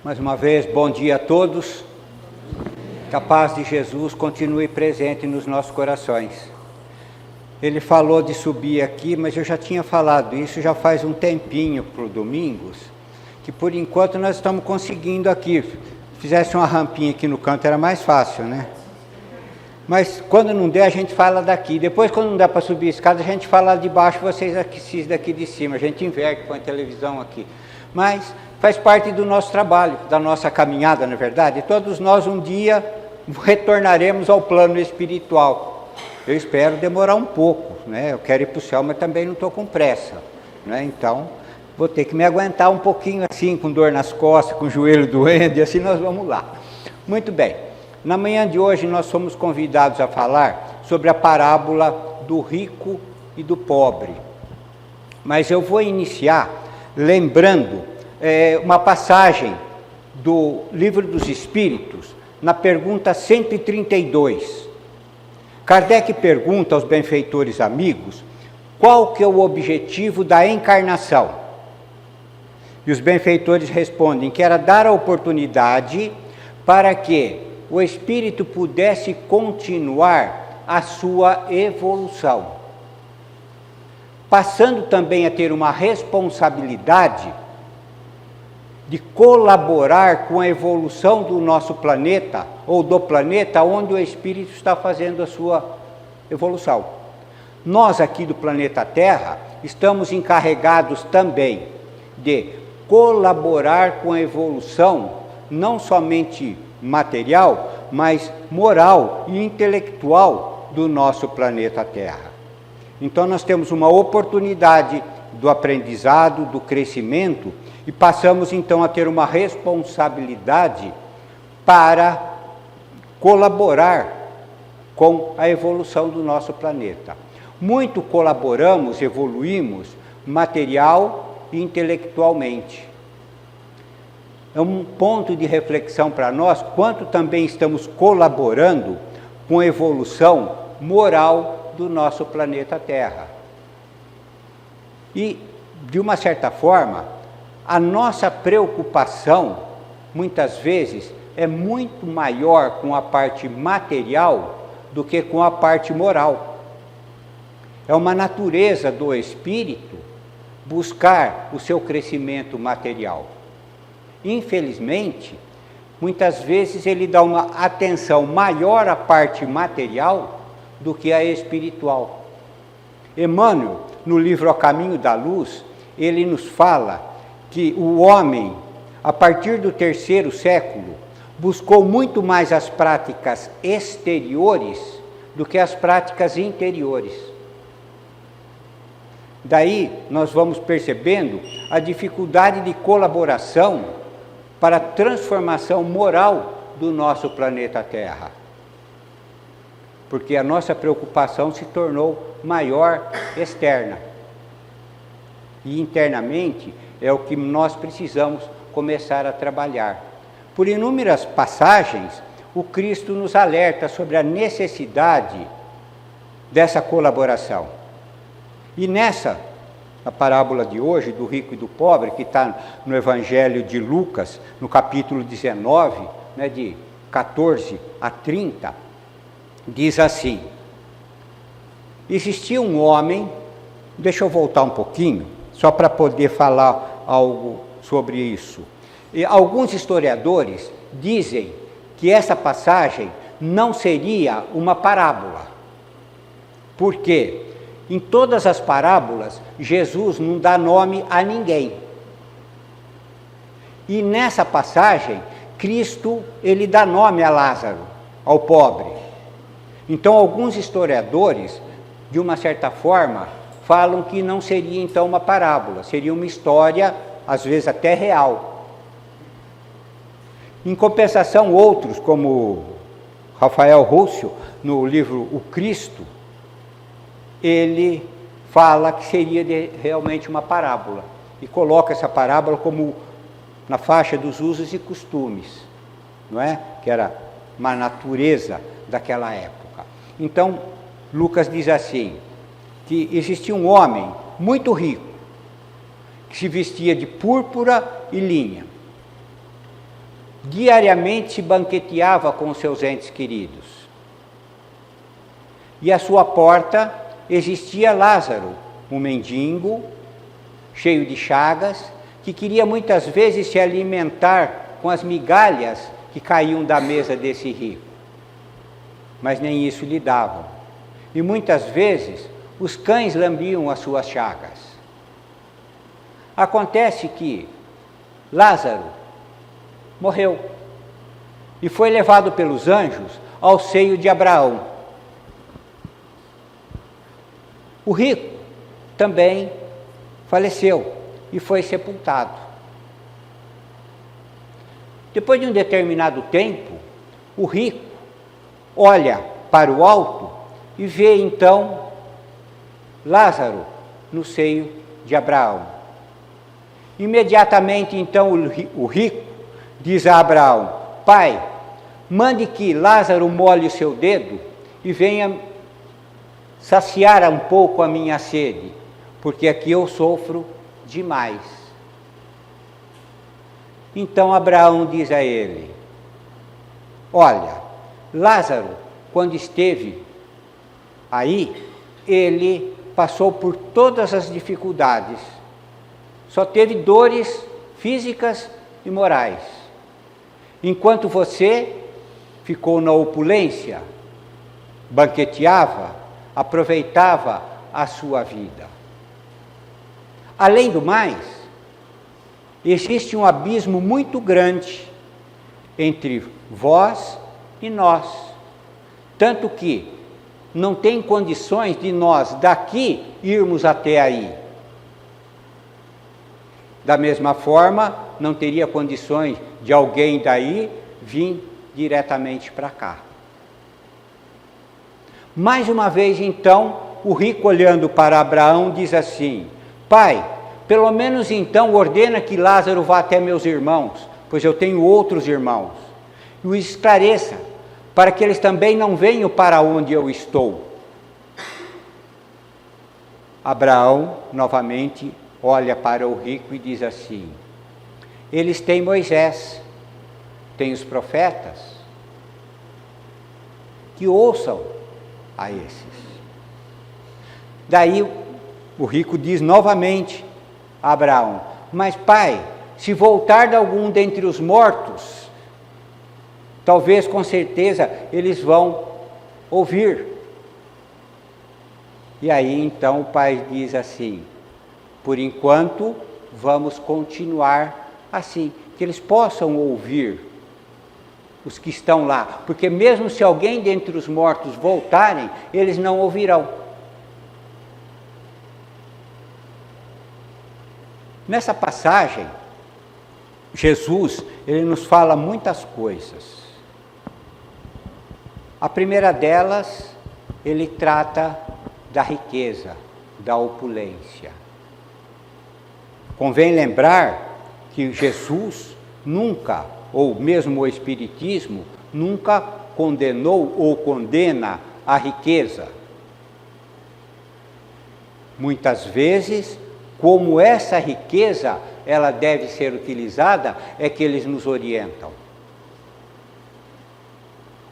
Mais uma vez, bom dia a todos. Que a paz de Jesus continue presente nos nossos corações. Ele falou de subir aqui, mas eu já tinha falado isso já faz um tempinho para o Domingos, que por enquanto nós estamos conseguindo aqui. Fizesse uma rampinha aqui no canto era mais fácil, né? Mas quando não der, a gente fala daqui. Depois, quando não dá para subir a escada, a gente fala de baixo, vocês aqui daqui de cima. A gente inverte, põe a televisão aqui. Mas faz parte do nosso trabalho, da nossa caminhada, na é verdade. Todos nós um dia retornaremos ao plano espiritual. Eu espero demorar um pouco, né? Eu quero ir para o céu, mas também não estou com pressa, né? Então, vou ter que me aguentar um pouquinho assim, com dor nas costas, com o joelho doendo, e assim nós vamos lá. Muito bem. Na manhã de hoje nós somos convidados a falar sobre a parábola do rico e do pobre. Mas eu vou iniciar lembrando uma passagem do Livro dos Espíritos, na pergunta 132. Kardec pergunta aos benfeitores amigos qual que é o objetivo da encarnação. E os benfeitores respondem que era dar a oportunidade para que o espírito pudesse continuar a sua evolução, passando também a ter uma responsabilidade de colaborar com a evolução do nosso planeta, ou do planeta onde o espírito está fazendo a sua evolução. Nós aqui do planeta Terra estamos encarregados também de colaborar com a evolução, não somente material, mas moral e intelectual do nosso planeta Terra. Então nós temos uma oportunidade do aprendizado, do crescimento, e passamos então a ter uma responsabilidade para colaborar com a evolução do nosso planeta. Muito colaboramos, evoluímos material e intelectualmente. É um ponto de reflexão para nós, quanto também estamos colaborando com a evolução moral do nosso planeta Terra. E, de uma certa forma, a nossa preocupação, muitas vezes, é muito maior com a parte material do que com a parte moral. É uma natureza do espírito buscar o seu crescimento material. Infelizmente, muitas vezes ele dá uma atenção maior à parte material do que à espiritual. Emmanuel, no livro A Caminho da Luz, ele nos fala que o homem, a partir do 3º século, buscou muito mais as práticas exteriores do que as práticas interiores. Daí nós vamos percebendo a dificuldade de colaboração para a transformação moral do nosso planeta Terra. Porque a nossa preocupação se tornou maior externa. E internamente é o que nós precisamos começar a trabalhar. Por inúmeras passagens, o Cristo nos alerta sobre a necessidade dessa colaboração. E a parábola de hoje, do rico e do pobre, que está no Evangelho de Lucas, no capítulo 19, né, de 14 a 30, diz assim: existia um homem, deixa eu voltar um pouquinho, só para poder falar algo sobre isso. E alguns historiadores dizem que essa passagem não seria uma parábola. Por quê? Em todas as parábolas, Jesus não dá nome a ninguém. E nessa passagem, Cristo, ele dá nome a Lázaro, ao pobre. Então, alguns historiadores, de uma certa forma, falam que não seria então uma parábola, seria uma história, às vezes até real. Em compensação, outros, como Rafael Rússio, no livro O Cristo, ele fala que seria realmente uma parábola, e coloca essa parábola como na faixa dos usos e costumes, não é? Que era uma natureza daquela época. Então, Lucas diz assim, que existia um homem muito rico, que se vestia de púrpura e linha. diariamente se banqueteava com os seus entes queridos. E à sua porta existia Lázaro, um mendigo, cheio de chagas, que queria muitas vezes se alimentar com as migalhas que caíam da mesa desse rico. Mas nem isso lhe davam. E muitas vezes os cães lambiam as suas chagas. Acontece que Lázaro morreu e foi levado pelos anjos ao seio de Abraão. O rico também faleceu e foi sepultado. Depois de um determinado tempo, o rico olha para o alto e vê então Lázaro no seio de Abraão. Imediatamente então o rico diz a Abraão: Pai, mande que Lázaro molhe o seu dedo e venha saciar um pouco a minha sede, porque aqui eu sofro demais. Então Abraão diz a ele: olha, Lázaro, quando esteve aí, ele passou por todas as dificuldades, só teve dores físicas e morais, enquanto você ficou na opulência, banqueteava, aproveitava a sua vida. Além do mais, existe um abismo muito grande entre vós e nós, tanto que não tem condições de nós daqui irmos até aí. Da mesma forma, não teria condições de alguém daí vir diretamente para cá. Mais uma vez, então, o rico, olhando para Abraão, diz assim: Pai, pelo menos então ordena que Lázaro vá até meus irmãos, pois eu tenho outros irmãos, e o esclareça, para que eles também não venham para onde eu estou. Abraão, novamente, olha para o rico e diz assim: eles têm Moisés, têm os profetas, que ouçam a esses. Daí o rico diz novamente a Abraão: mas pai, se voltar de algum dentre os mortos, talvez com certeza eles vão ouvir. E aí então o pai diz assim: por enquanto vamos continuar assim, que eles possam ouvir os que estão lá, porque mesmo se alguém dentre os mortos voltarem, eles não ouvirão. Nessa passagem, Jesus, ele nos fala muitas coisas. A primeira delas, ele trata da riqueza, da opulência. Convém lembrar que Jesus nunca, ou mesmo o Espiritismo, nunca condenou ou condena a riqueza. Muitas vezes, como essa riqueza ela deve ser utilizada, é que eles nos orientam.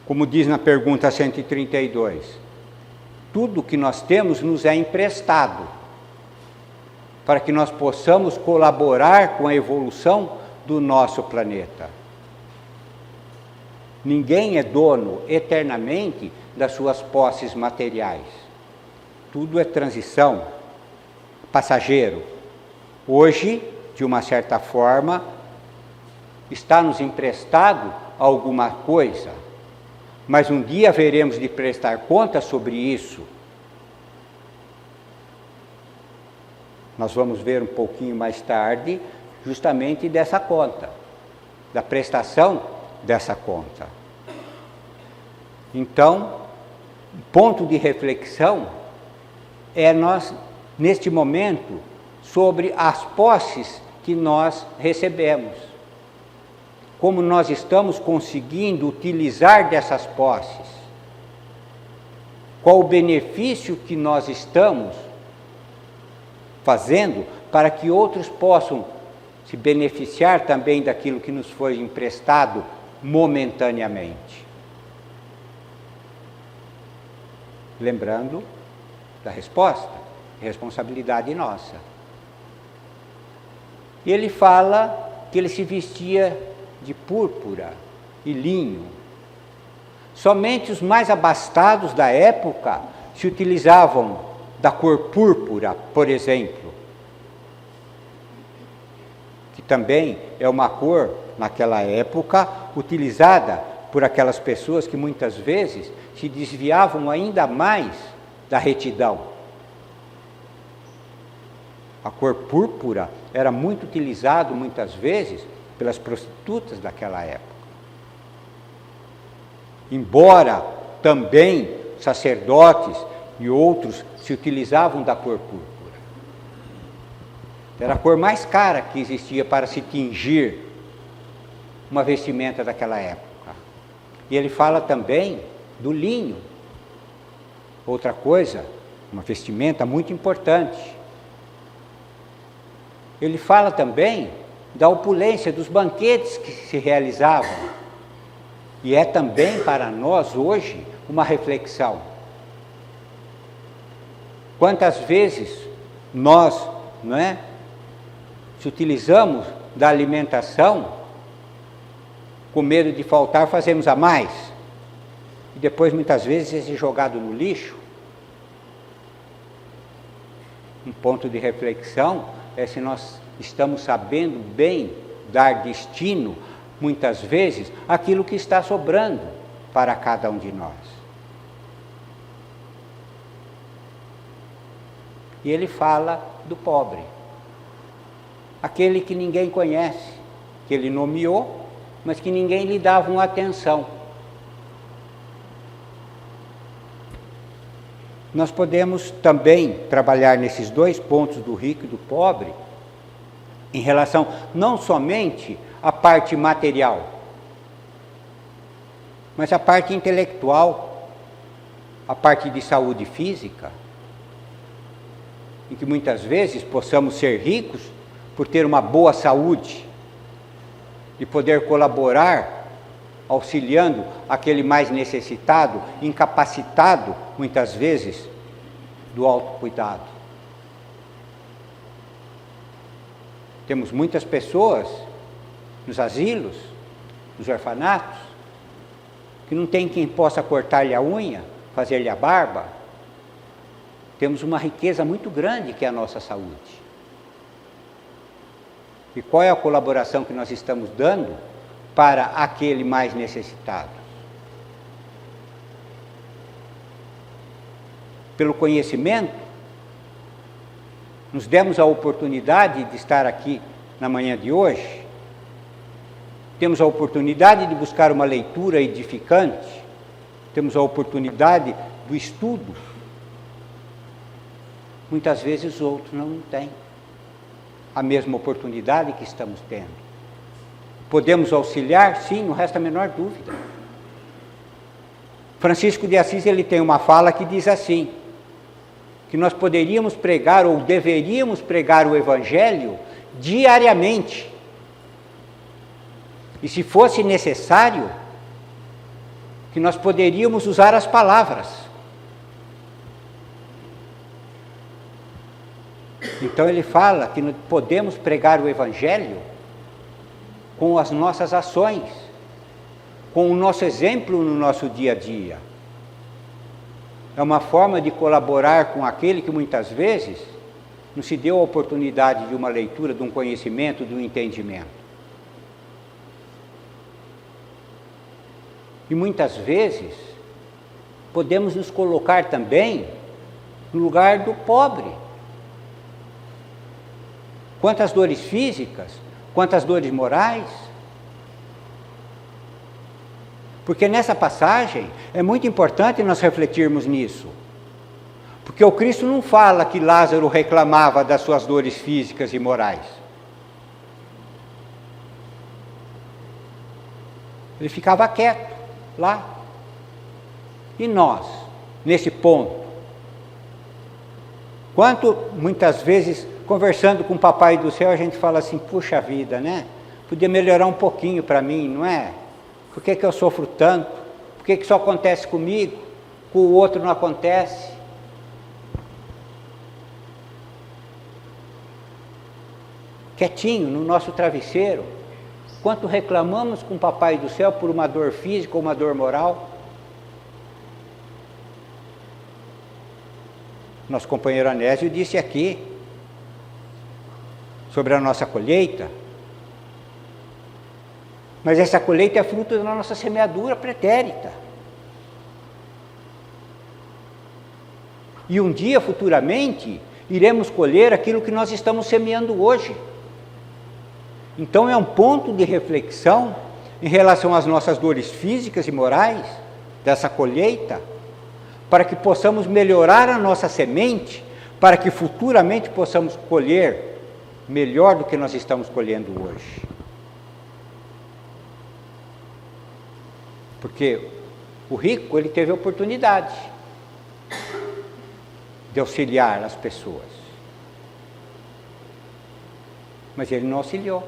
Como diz na pergunta 132, tudo que nós temos nos é emprestado, para que nós possamos colaborar com a evolução do nosso planeta. Ninguém é dono eternamente das suas posses materiais. Tudo é transição, passageiro. Hoje, de uma certa forma, está nos emprestado alguma coisa, mas um dia veremos de prestar conta sobre isso. Nós vamos ver um pouquinho mais tarde, justamente dessa conta, da prestação dessa conta. Então, ponto de reflexão é nós, neste momento, sobre as posses que nós recebemos. Como nós estamos conseguindo utilizar dessas posses? Qual o benefício que nós estamos fazendo para que outros possam se beneficiar também daquilo que nos foi emprestado momentaneamente. Lembrando da resposta, responsabilidade nossa. E ele fala que ele se vestia de púrpura e linho. Somente os mais abastados da época se utilizavam da cor púrpura, por exemplo, que também é uma cor, naquela época, utilizada por aquelas pessoas que muitas vezes se desviavam ainda mais da retidão. A cor púrpura era muito utilizado muitas vezes pelas prostitutas daquela época. Embora também sacerdotes e outros se utilizavam da cor púrpura. Era a cor mais cara que existia para se tingir uma vestimenta daquela época. E ele fala também do linho. Outra coisa, uma vestimenta muito importante. Ele fala também da opulência dos banquetes que se realizavam. E é também para nós hoje uma reflexão. Quantas vezes nós, se utilizamos da alimentação, com medo de faltar, fazemos a mais. E depois, muitas vezes, é jogado no lixo. Um ponto de reflexão é se nós estamos sabendo bem dar destino, muitas vezes, àquilo que está sobrando para cada um de nós. E ele fala do pobre, aquele que ninguém conhece, que ele nomeou, mas que ninguém lhe dava uma atenção. Nós podemos também trabalhar nesses dois pontos do rico e do pobre, em relação não somente à parte material, mas à parte intelectual, a parte de saúde física, em que muitas vezes possamos ser ricos por ter uma boa saúde e poder colaborar, auxiliando aquele mais necessitado, incapacitado, muitas vezes, do autocuidado. Temos muitas pessoas nos asilos, nos orfanatos, que não tem quem possa cortar-lhe a unha, fazer-lhe a barba. Temos uma riqueza muito grande que é a nossa saúde. E qual é a colaboração que nós estamos dando para aquele mais necessitado? Pelo conhecimento, nos demos a oportunidade de estar aqui na manhã de hoje, temos a oportunidade de buscar uma leitura edificante, temos a oportunidade do estudo. Muitas vezes outros não têm a mesma oportunidade que estamos tendo. Podemos auxiliar? Sim, não resta a menor dúvida. Francisco de Assis, ele tem uma fala que diz assim, que nós poderíamos pregar ou deveríamos pregar o Evangelho diariamente. E se fosse necessário, que nós poderíamos usar as palavras. Então ele fala que nós podemos pregar o Evangelho com as nossas ações, com o nosso exemplo no nosso dia a dia. É uma forma de colaborar com aquele que muitas vezes não se deu a oportunidade de uma leitura, de um conhecimento, de um entendimento. E muitas vezes podemos nos colocar também no lugar do pobre. Quantas dores físicas, quantas dores morais. Porque nessa passagem é muito importante nós refletirmos nisso. Porque o Cristo não fala que Lázaro reclamava das suas dores físicas e morais. Ele ficava quieto lá. E nós, nesse ponto, quanto muitas vezes conversando com o Papai do Céu, a gente fala assim, puxa vida, né? Podia melhorar um pouquinho para mim, não é? Por que eu sofro tanto? Por que isso acontece comigo? Com o outro não acontece? Quietinho, no nosso travesseiro. Quanto reclamamos com o Papai do Céu por uma dor física ou uma dor moral? Nosso companheiro Anésio disse aqui, sobre a nossa colheita, mas essa colheita é fruto da nossa semeadura pretérita. E um dia, futuramente, iremos colher aquilo que nós estamos semeando hoje. Então é um ponto de reflexão em relação às nossas dores físicas e morais, dessa colheita, para que possamos melhorar a nossa semente, para que futuramente possamos colher melhor do que nós estamos colhendo hoje. Porque o rico, ele teve a oportunidade de auxiliar as pessoas, mas ele não auxiliou.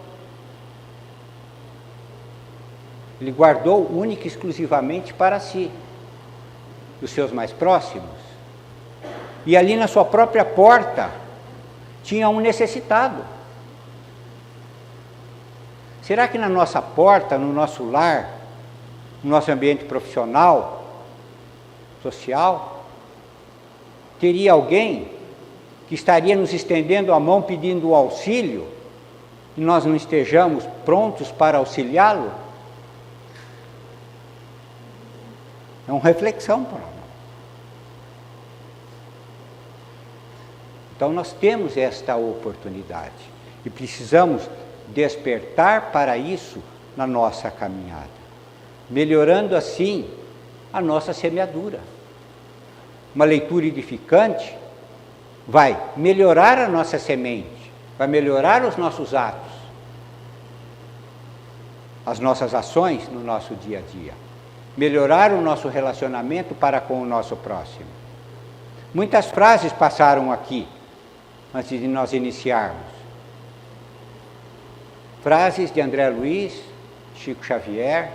Ele guardou única e exclusivamente para si, os seus mais próximos. E ali na sua própria porta tinha um necessitado. Será que na nossa porta, no nosso lar, no nosso ambiente profissional, social, teria alguém que estaria nos estendendo a mão pedindo o auxílio e nós não estejamos prontos para auxiliá-lo? É uma reflexão para nós. Então nós temos esta oportunidade e precisamos despertar para isso na nossa caminhada, melhorando assim a nossa semeadura. Uma leitura edificante vai melhorar a nossa semente, vai melhorar os nossos atos, as nossas ações no nosso dia a dia, melhorar o nosso relacionamento para com o nosso próximo. Muitas frases passaram aqui, antes de nós iniciarmos. Frases de André Luiz, Chico Xavier,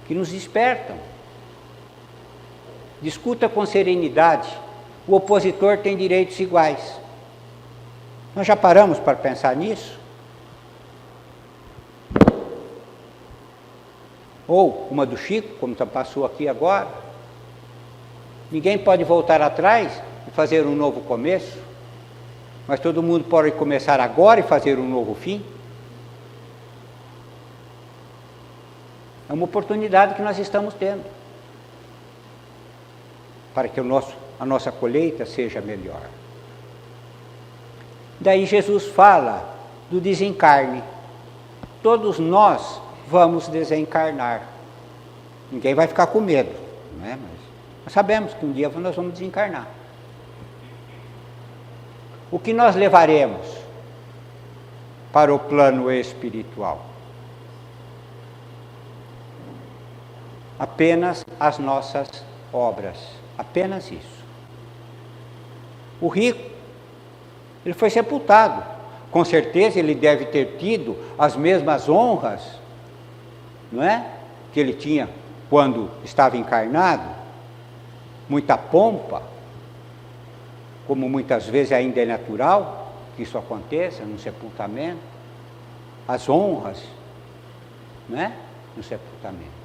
que nos despertam. Discuta com serenidade, o opositor tem direitos iguais. Nós já paramos para pensar nisso? Ou uma do Chico, como passou aqui agora. Ninguém pode voltar atrás e fazer um novo começo, mas todo mundo pode começar agora e fazer um novo fim. É uma oportunidade que nós estamos tendo para que a nossa colheita seja melhor. Daí Jesus fala do desencarne. Todos nós vamos desencarnar. Ninguém vai ficar com medo, não é? Mas nós sabemos que um dia nós vamos desencarnar. O que nós levaremos para o plano espiritual? Apenas as nossas obras, apenas isso. O rico, ele foi sepultado. Com certeza ele deve ter tido as mesmas honras, não é? Que ele tinha quando estava encarnado, muita pompa, como muitas vezes ainda é natural que isso aconteça no sepultamento, as honras, não é? No sepultamento.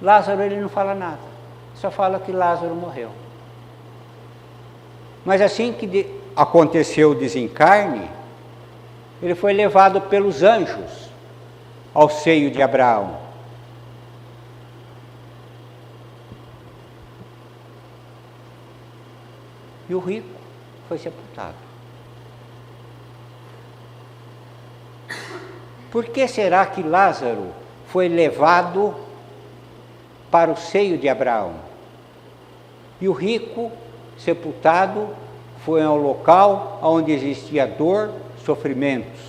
Lázaro, ele não fala nada, só fala que Lázaro morreu. Mas assim que aconteceu o desencarne, ele foi levado pelos anjos ao seio de Abraão. E o rico foi sepultado. Por que será que Lázaro foi levado para o seio de Abraão? E o rico, sepultado, foi ao local onde existia dor, sofrimentos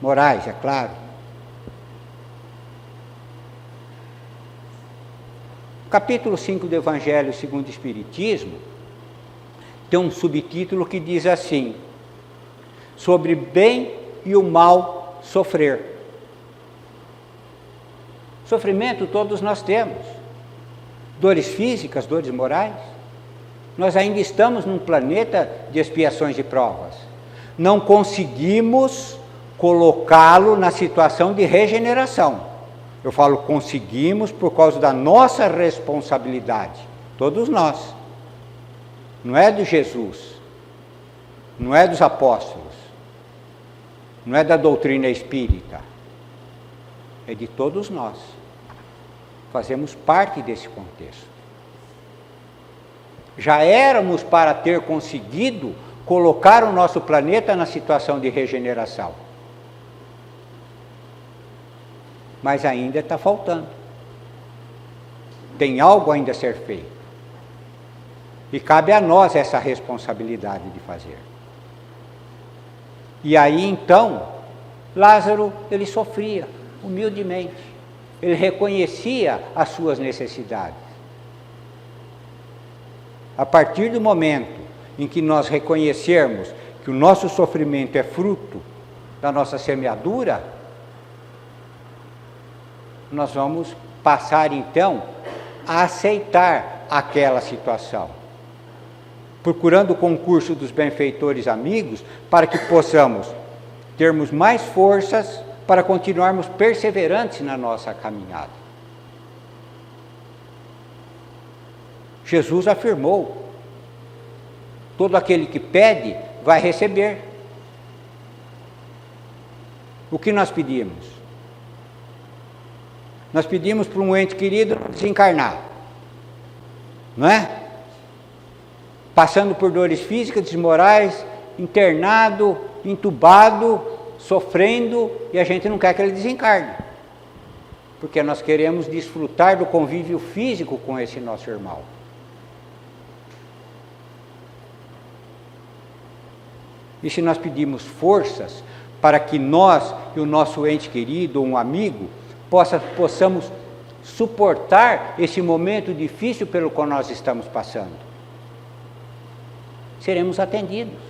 morais, é claro. capítulo 5 do Evangelho segundo o Espiritismo tem um subtítulo que diz assim: sobre bem e o mal sofrer. Sofrimento todos nós temos, dores físicas, dores morais. Nós ainda estamos num planeta de expiações e provas. Não conseguimos colocá-lo na situação de regeneração. Eu falo conseguimos por causa da nossa responsabilidade, todos nós. Não é de Jesus, não é dos apóstolos, não é da doutrina espírita, é de todos nós. Fazemos parte desse contexto. Já éramos para ter conseguido colocar o nosso planeta na situação de regeneração. Mas ainda está faltando. Tem algo ainda a ser feito. E cabe a nós essa responsabilidade de fazer. E aí então, Lázaro, ele sofria humildemente. Ele reconhecia as suas necessidades. A partir do momento em que nós reconhecermos que o nosso sofrimento é fruto da nossa semeadura, nós vamos passar então a aceitar aquela situação, procurando o concurso dos benfeitores amigos para que possamos termos mais forças para continuarmos perseverantes na nossa caminhada. Jesus afirmou: todo aquele que pede vai receber. O que nós pedimos? Nós pedimos para um ente querido desencarnar, não é? Passando por dores físicas, desmorais, internado, entubado, sofrendo, e a gente não quer que ele desencarne, porque nós queremos desfrutar do convívio físico com esse nosso irmão. E se nós pedimos forças para que nós e o nosso ente querido, ou um amigo, possamos suportar esse momento difícil pelo qual nós estamos passando, seremos atendidos.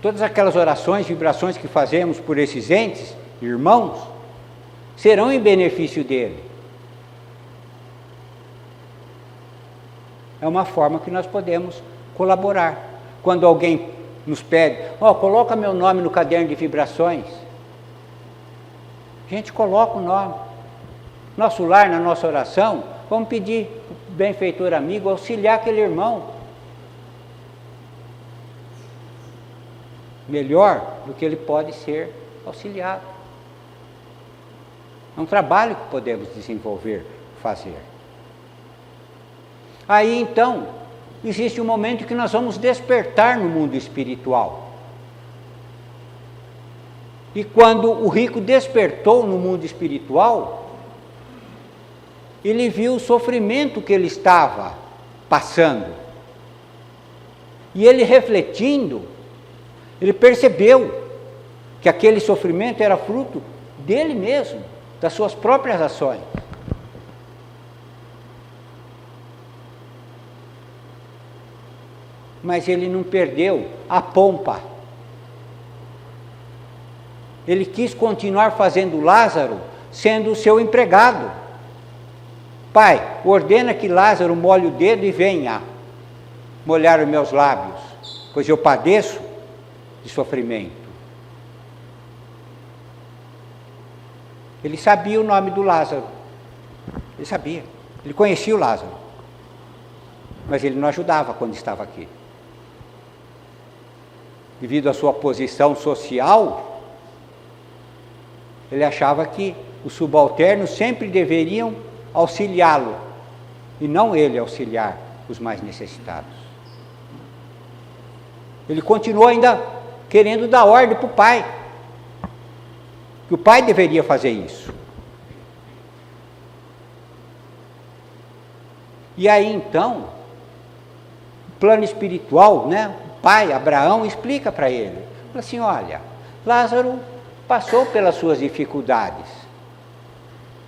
Todas aquelas orações, vibrações que fazemos por esses entes, irmãos, serão em benefício dele. É uma forma que nós podemos colaborar. Quando alguém nos pede, coloca meu nome no caderno de vibrações, a gente coloca o nome. Nosso lar, na nossa oração, vamos pedir o benfeitor amigo auxiliar aquele irmão melhor do que ele pode ser auxiliado. É um trabalho que podemos desenvolver, fazer. Aí então, existe um momento que nós vamos despertar no mundo espiritual. E quando o rico despertou no mundo espiritual, ele viu o sofrimento que ele estava passando. E ele refletindo, ele percebeu que aquele sofrimento era fruto dele mesmo, das suas próprias ações. Mas ele não perdeu a pompa. Ele quis continuar fazendo Lázaro sendo o seu empregado. Pai, ordena que Lázaro molhe o dedo e venha molhar os meus lábios, pois eu padeço de sofrimento. Ele sabia o nome do Lázaro. Ele sabia. Ele conhecia o Lázaro. Mas ele não ajudava quando estava aqui. Devido à sua posição social, ele achava que os subalternos sempre deveriam auxiliá-lo, e não ele auxiliar os mais necessitados. Ele continuou ainda querendo dar ordem para o pai, que o pai deveria fazer isso. E aí então, o plano espiritual, o pai, Abraão, explica para ele, fala assim: olha, Lázaro passou pelas suas dificuldades,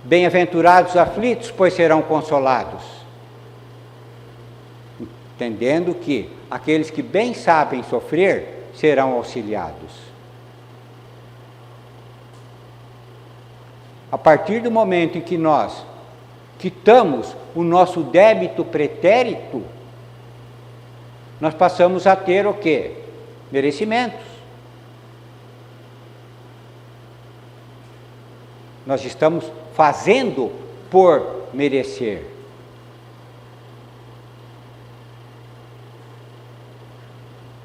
Bem-aventurados os aflitos, pois serão consolados. Entendendo que aqueles que bem sabem sofrer serão auxiliados. A partir do momento em que nós quitamos o nosso débito pretérito, nós passamos a ter o quê? Merecimentos. Nós estamos fazendo por merecer.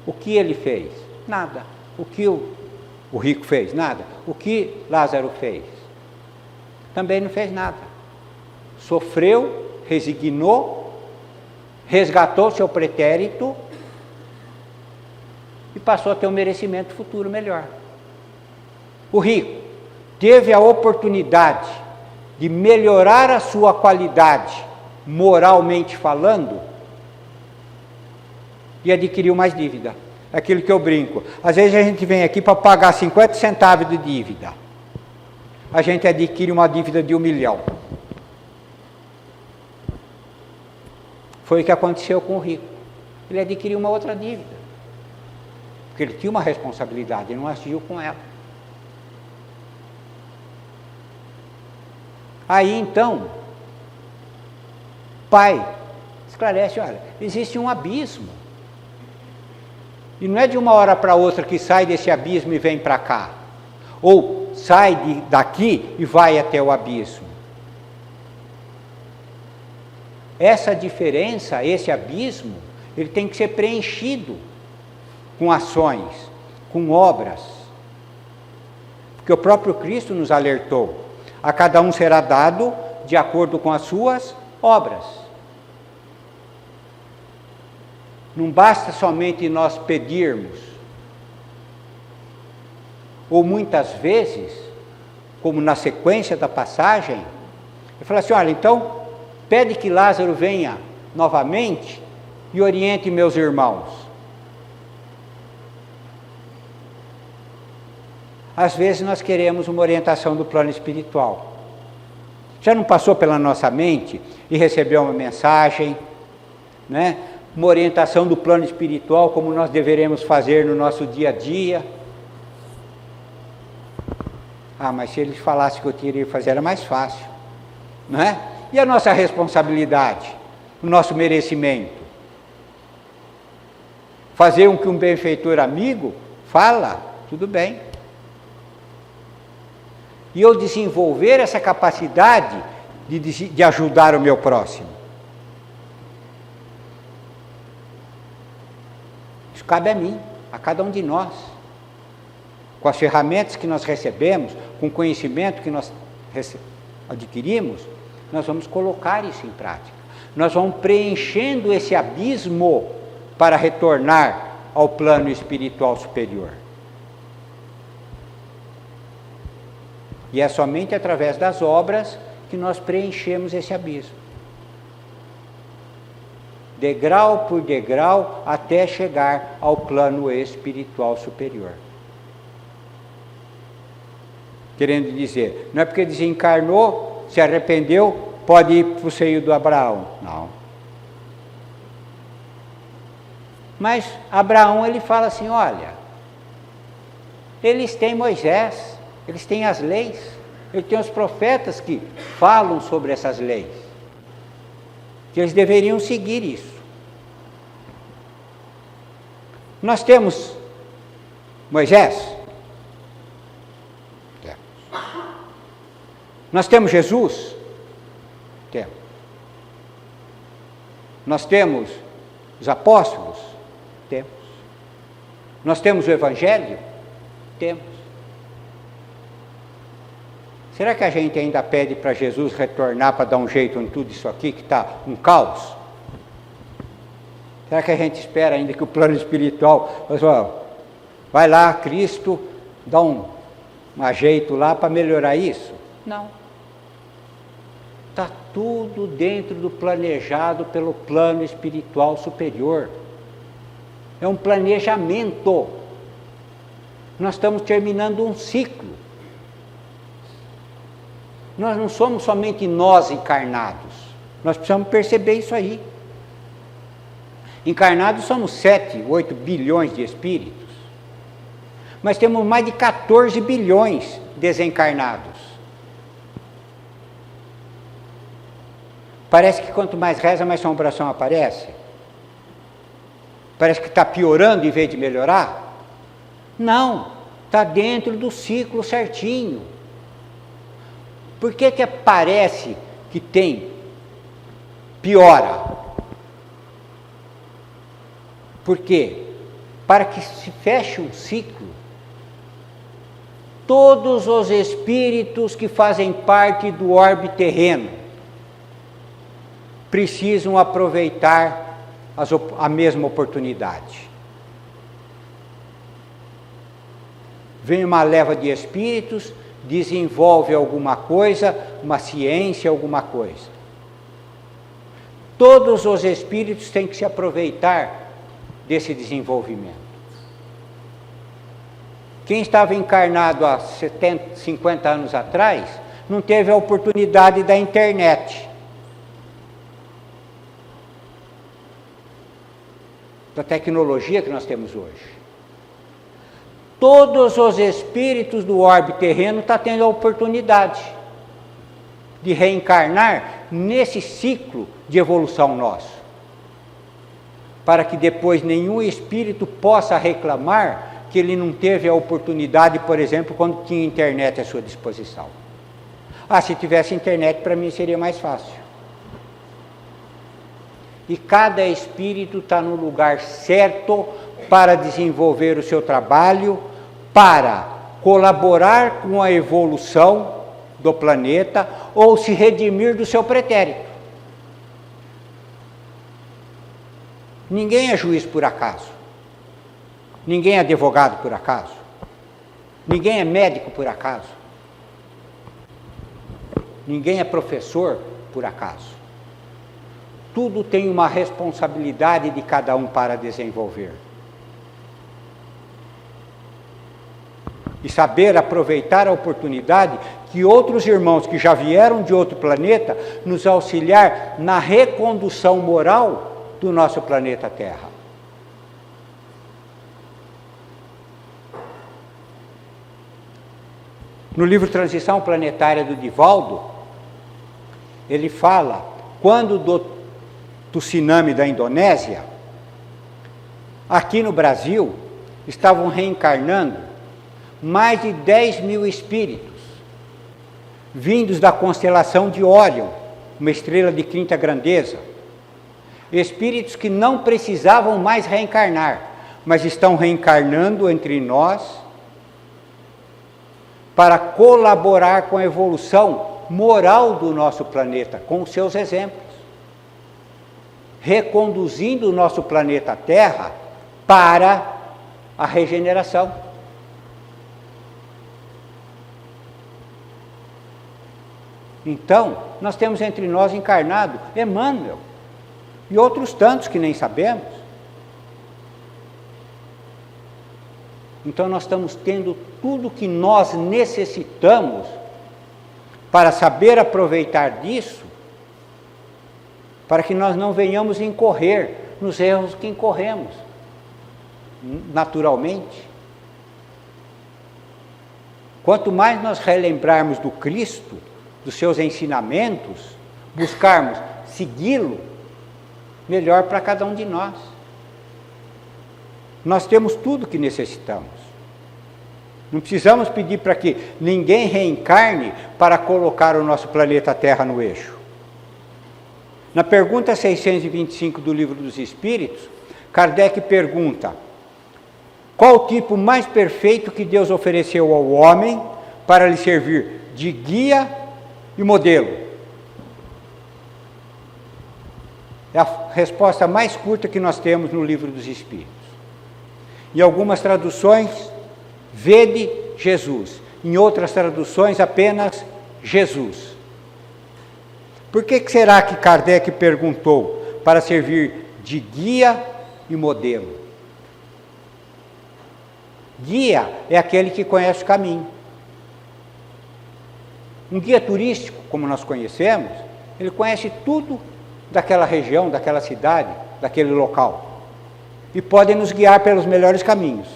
O que ele fez? Nada. O que o rico fez? Nada. O que Lázaro fez? Também não fez nada. Sofreu, resignou, resgatou seu pretérito e passou a ter um merecimento futuro melhor. O rico teve a oportunidade de melhorar a sua qualidade, moralmente falando, e adquiriu mais dívida. Aquilo que eu brinco. Às vezes a gente vem aqui para pagar 50 centavos de dívida. A gente adquire uma dívida de 1 milhão. Foi o que aconteceu com o rico. Ele adquiriu uma outra dívida. Porque ele tinha uma responsabilidade, ele não agiu com ela. Aí então, pai, esclarece, olha, existe um abismo. E não é de uma hora para outra que sai desse abismo e vem para cá. Ou sai daqui e vai até o abismo. Essa diferença, esse abismo, ele tem que ser preenchido com ações, com obras. Porque o próprio Cristo nos alertou. A cada um será dado de acordo com as suas obras. Não basta somente nós pedirmos, ou muitas vezes, como na sequência da passagem, ele fala assim, olha, então, pede que Lázaro venha novamente e oriente meus irmãos. Às vezes nós queremos uma orientação do plano espiritual. Já não passou pela nossa mente e recebeu uma mensagem, né? Uma orientação do plano espiritual, como nós deveremos fazer no nosso dia a dia. Ah, mas se eles falassem que eu teria que fazer, era mais fácil, não é? E a nossa responsabilidade, o nosso merecimento? Fazer o que um benfeitor amigo fala, tudo bem. E eu desenvolver essa capacidade de ajudar o meu próximo. Isso cabe a mim, a cada um de nós. Com as ferramentas que nós recebemos, com o conhecimento que nós adquirimos, nós vamos colocar isso em prática. Nós vamos preenchendo esse abismo para retornar ao plano espiritual superior. E é somente através das obras que nós preenchemos esse abismo. Degrau por degrau, até chegar ao plano espiritual superior. Querendo dizer, não é porque desencarnou, se arrependeu, pode ir para o seio do Abraão. Não. Mas Abraão, ele fala assim, olha, eles têm Moisés, eles têm as leis, eles têm os profetas que falam sobre essas leis, que eles deveriam seguir isso. Nós temos Moisés, temos. Nós temos Jesus, temos. Nós temos os apóstolos, temos. Nós temos o Evangelho, temos. Será que a gente ainda pede para Jesus retornar para dar um jeito em tudo isso aqui que está um caos? Será que a gente espera ainda que o plano espiritual, vai lá, Cristo, dá um jeito lá para melhorar isso? Não. Está tudo dentro do planejado pelo plano espiritual superior. É um planejamento. Nós estamos terminando um ciclo. Nós não somos somente nós encarnados. Nós precisamos perceber isso aí. Encarnados somos 7, 8 bilhões de espíritos. Mas temos mais de 14 bilhões desencarnados. Parece que quanto mais reza, mais assombração aparece. Parece que está piorando em vez de melhorar. Não, está dentro do ciclo certinho. Por que que parece que piora? Por quê? Para que se feche um ciclo, todos os espíritos que fazem parte do orbe terreno precisam aproveitar a mesma oportunidade. Vem uma leva de espíritos, desenvolve alguma coisa, uma ciência, alguma coisa. Todos os espíritos têm que se aproveitar desse desenvolvimento. Quem estava encarnado há 70, 50 anos atrás, não teve a oportunidade da internet, da tecnologia que nós temos hoje. Todos os espíritos do orbe terreno estão tendo a oportunidade de reencarnar nesse ciclo de evolução nosso, para que depois nenhum espírito possa reclamar que ele não teve a oportunidade, por exemplo, quando tinha internet à sua disposição. Se tivesse internet, para mim seria mais fácil. E cada espírito está no lugar certo para desenvolver o seu trabalho, para colaborar com a evolução do planeta ou se redimir do seu pretérito. Ninguém é juiz por acaso. Ninguém é advogado por acaso. Ninguém é médico por acaso. Ninguém é professor por acaso. Tudo tem uma responsabilidade de cada um para desenvolver. E saber aproveitar a oportunidade que outros irmãos que já vieram de outro planeta nos auxiliar na recondução moral do nosso planeta Terra. No livro Transição Planetária do Divaldo, ele fala, quando do tsunami da Indonésia, aqui no Brasil, estavam reencarnando mais de 10 mil espíritos, vindos da constelação de Órion, uma estrela de quinta grandeza. Espíritos que não precisavam mais reencarnar, mas estão reencarnando entre nós para colaborar com a evolução moral do nosso planeta, com os seus exemplos, reconduzindo o nosso planeta Terra para a regeneração. Então, nós temos entre nós encarnado Emmanuel e outros tantos que nem sabemos. Então, nós estamos tendo tudo que nós necessitamos para saber aproveitar disso, para que nós não venhamos incorrer nos erros que incorremos, naturalmente. Quanto mais nós relembrarmos do Cristo, dos seus ensinamentos, buscarmos segui-lo, melhor para cada um de nós. Nós temos tudo o que necessitamos. Não precisamos pedir para que ninguém reencarne para colocar o nosso planeta Terra no eixo. Na pergunta 625 do Livro dos Espíritos, Kardec pergunta: qual o tipo mais perfeito que Deus ofereceu ao homem para lhe servir de guia e modelo? É a resposta mais curta que nós temos no Livro dos Espíritos. Em algumas traduções, vede Jesus. Em outras traduções, apenas Jesus. Por que será que Kardec perguntou para servir de guia e modelo? Guia é aquele que conhece o caminho. Um guia turístico, como nós conhecemos, ele conhece tudo daquela região, daquela cidade, daquele local. E pode nos guiar pelos melhores caminhos.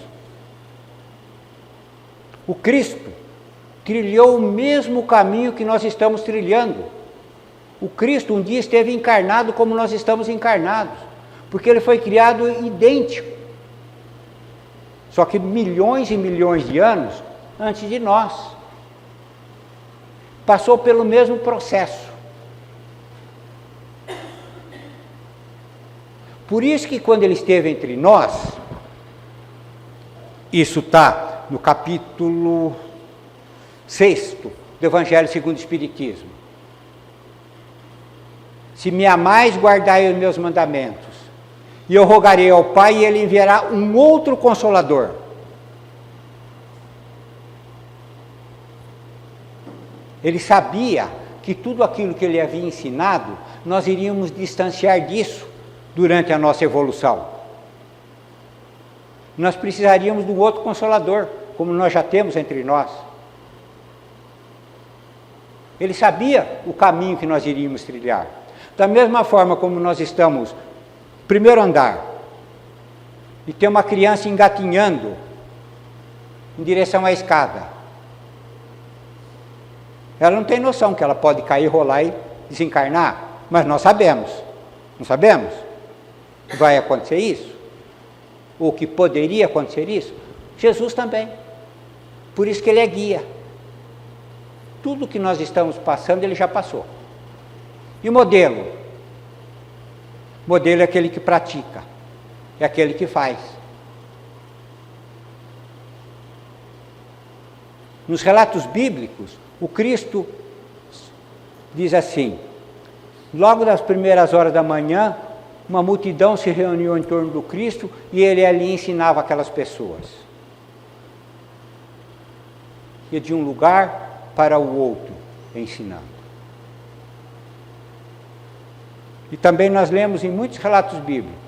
O Cristo trilhou o mesmo caminho que nós estamos trilhando. O Cristo um dia esteve encarnado como nós estamos encarnados, porque ele foi criado idêntico. Só que milhões e milhões de anos antes de nós. Passou pelo mesmo processo. Por isso que quando ele esteve entre nós, isso está no capítulo 6 do Evangelho segundo o Espiritismo. Se me amais, guardai os meus mandamentos. E eu rogarei ao Pai e ele enviará um outro Consolador. Ele sabia que tudo aquilo que ele havia ensinado, nós iríamos distanciar disso durante a nossa evolução. Nós precisaríamos de um outro Consolador, como nós já temos entre nós. Ele sabia o caminho que nós iríamos trilhar. Da mesma forma como nós estamos no primeiro andar e tem uma criança engatinhando em direção à escada. Ela não tem noção que ela pode cair, rolar e desencarnar, mas nós sabemos. Não sabemos que vai acontecer isso? Ou que poderia acontecer isso? Jesus também. Por isso que ele é guia. Tudo que nós estamos passando, ele já passou. E o modelo? O modelo é aquele que pratica, é aquele que faz. Nos relatos bíblicos, o Cristo diz assim: logo das primeiras horas da manhã, uma multidão se reuniu em torno do Cristo e ele ali ensinava aquelas pessoas. E de um lugar para o outro ensinando. E também nós lemos em muitos relatos bíblicos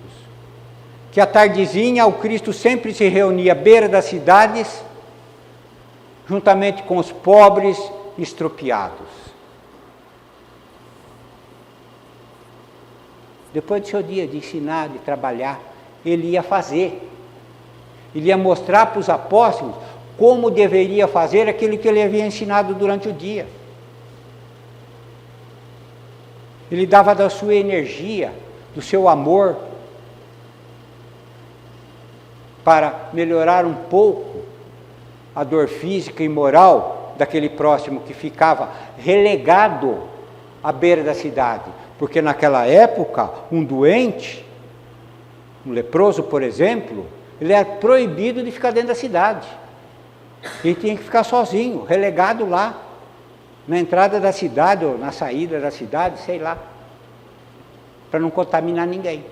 que à tardezinha o Cristo sempre se reunia à beira das cidades, juntamente com os pobres estropiados. Depois do seu dia de ensinar, de trabalhar, ele ia fazer. Ele ia mostrar para os apóstolos como deveria fazer aquilo que ele havia ensinado durante o dia. Ele dava da sua energia, do seu amor, para melhorar um pouco a dor física e moral daquele próximo que ficava relegado à beira da cidade. Porque naquela época, um doente, um leproso, por exemplo, ele era proibido de ficar dentro da cidade. Ele tinha que ficar sozinho, relegado lá, na entrada da cidade ou na saída da cidade, sei lá, para não contaminar ninguém.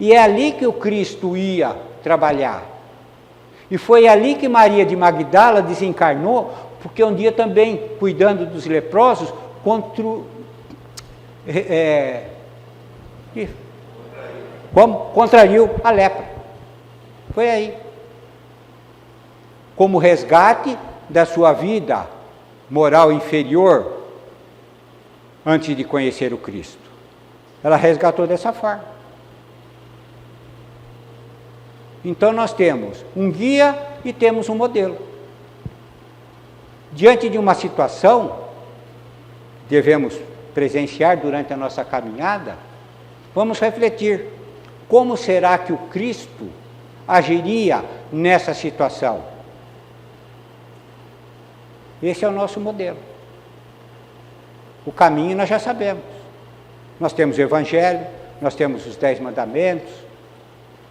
E é ali que o Cristo ia trabalhar. E foi ali que Maria de Magdala desencarnou, porque um dia também, cuidando dos leprosos, contrariu a lepra. Foi aí. Como resgate da sua vida moral inferior, antes de conhecer o Cristo. Ela resgatou dessa forma. Então nós temos um guia e temos um modelo. Diante de uma situação que devemos presenciar durante a nossa caminhada, vamos refletir: como será que o Cristo agiria nessa situação? Esse é o nosso modelo. O caminho nós já sabemos. Nós temos o Evangelho, nós temos os 10 mandamentos,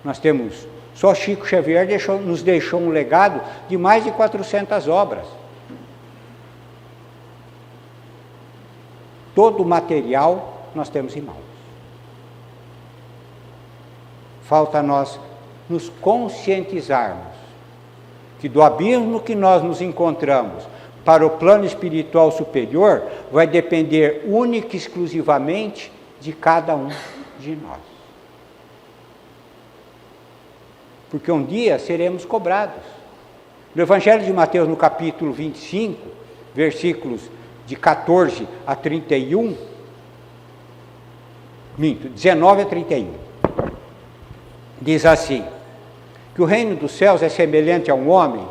nós temos... Só Chico Xavier nos deixou um legado de mais de 400 obras. Todo o material nós temos em mãos. Falta a nós nos conscientizarmos que do abismo que nós nos encontramos para o plano espiritual superior vai depender única e exclusivamente de cada um de nós. Porque um dia seremos cobrados. No Evangelho de Mateus, no capítulo 25, versículos de 14 a 31, 19 a 31, diz assim, que o reino dos céus é semelhante a um homem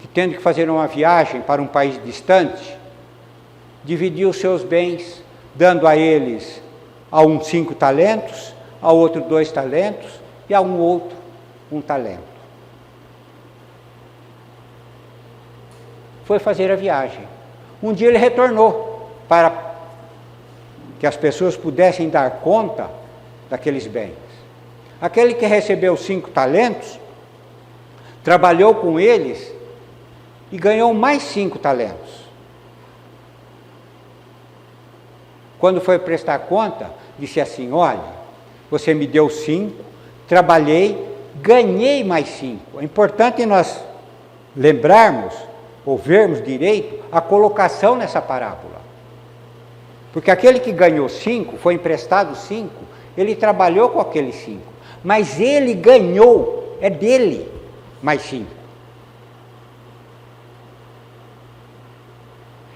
que, tendo que fazer uma viagem para um país distante, dividiu os seus bens, dando a eles a um 5 talentos, a outro 2 talentos e a um outro 1 talento. Foi fazer a viagem. Um dia ele retornou para que as pessoas pudessem dar conta daqueles bens. Aquele que recebeu 5 talentos, trabalhou com eles e ganhou mais 5 talentos. Quando foi prestar conta, disse assim, olha, você me deu 5, trabalhei, ganhei mais 5. É importante nós lembrarmos, ou vermos direito, a colocação nessa parábola. Porque aquele que ganhou 5, foi emprestado 5, ele trabalhou com aqueles 5, mas ele ganhou, é dele, mais 5.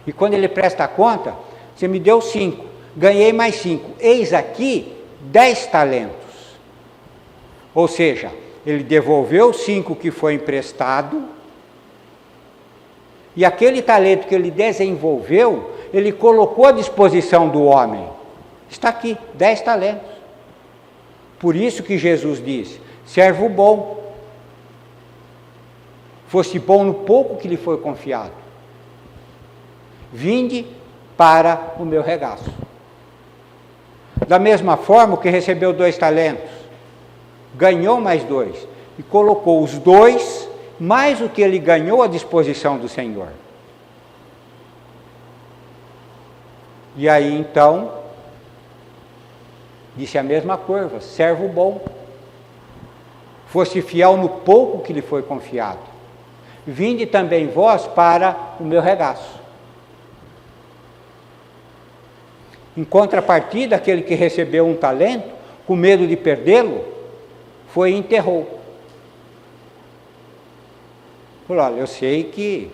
E quando ele presta a conta, você me deu 5, ganhei mais 5, eis aqui 10 talentos. Ou seja, ele devolveu 5 que foi emprestado, e aquele talento que ele desenvolveu, ele colocou à disposição do homem. Está aqui, 10 talentos. Por isso que Jesus disse, servo bom, fosse bom no pouco que lhe foi confiado. Vinde para o meu regaço. Da mesma forma, o que recebeu 2 talentos, ganhou mais 2, e colocou os 2 mais o que ele ganhou à disposição do Senhor. E aí então, disse a mesma coisa, servo bom, foste fiel no pouco que lhe foi confiado, vinde também vós para o meu regaço. Em contrapartida, aquele que recebeu 1 talento, com medo de perdê-lo, foi e enterrou. Falou, olha, eu sei que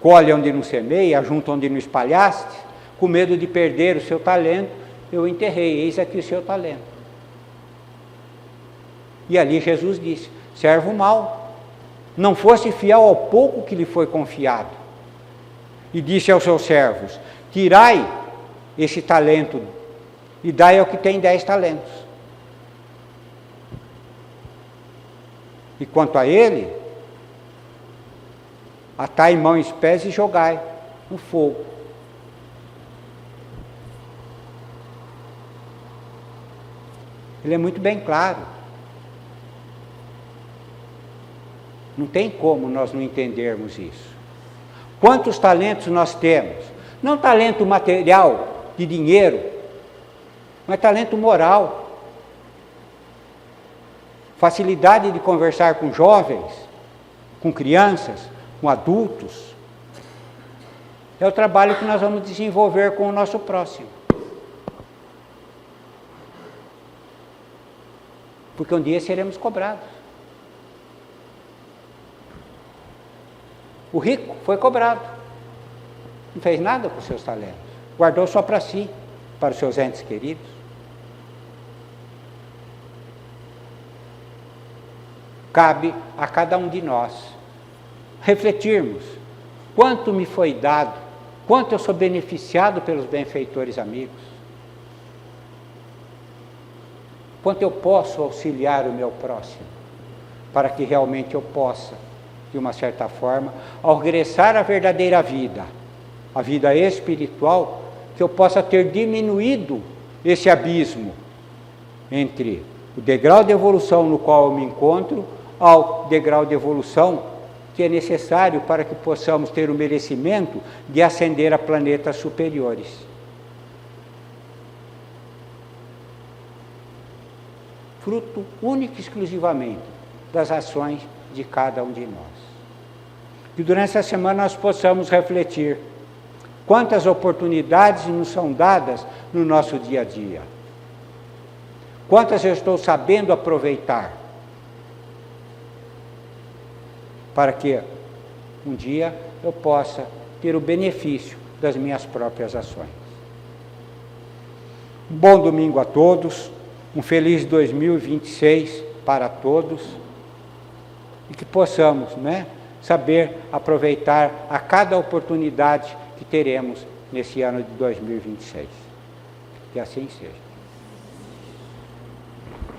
colhe onde não semeia, ajunta onde não espalhaste, com medo de perder o seu talento, eu enterrei, eis aqui o seu talento. E ali Jesus disse, servo mau, não fosse fiel ao pouco que lhe foi confiado. E disse aos seus servos, tirai esse talento e dai ao que tem 10 talentos. E quanto a ele, atai mãos e pés e jogai no fogo. Ele é muito bem claro. Não tem como nós não entendermos isso. Quantos talentos nós temos? Não talento material, de dinheiro, mas talento moral. Facilidade de conversar com jovens, com crianças, com adultos. É o trabalho que nós vamos desenvolver com o nosso próximo. Porque um dia seremos cobrados. O rico foi cobrado. Não fez nada com os seus talentos. Guardou só para si, para os seus entes queridos. Cabe a cada um de nós refletirmos quanto me foi dado, quanto eu sou beneficiado pelos benfeitores amigos, quanto eu posso auxiliar o meu próximo, para que realmente eu possa, de uma certa forma, ao regressar à verdadeira vida, a vida espiritual, que eu possa ter diminuído esse abismo entre o degrau de evolução no qual eu me encontro ao degrau de evolução que é necessário para que possamos ter o merecimento de ascender a planetas superiores. Fruto único e exclusivamente das ações de cada um de nós. Que durante essa semana nós possamos refletir quantas oportunidades nos são dadas no nosso dia a dia. Quantas eu estou sabendo aproveitar para que um dia eu possa ter o benefício das minhas próprias ações. Um bom domingo a todos, um feliz 2026 para todos, e que possamos, né, saber aproveitar a cada oportunidade que teremos nesse ano de 2026. Que assim seja.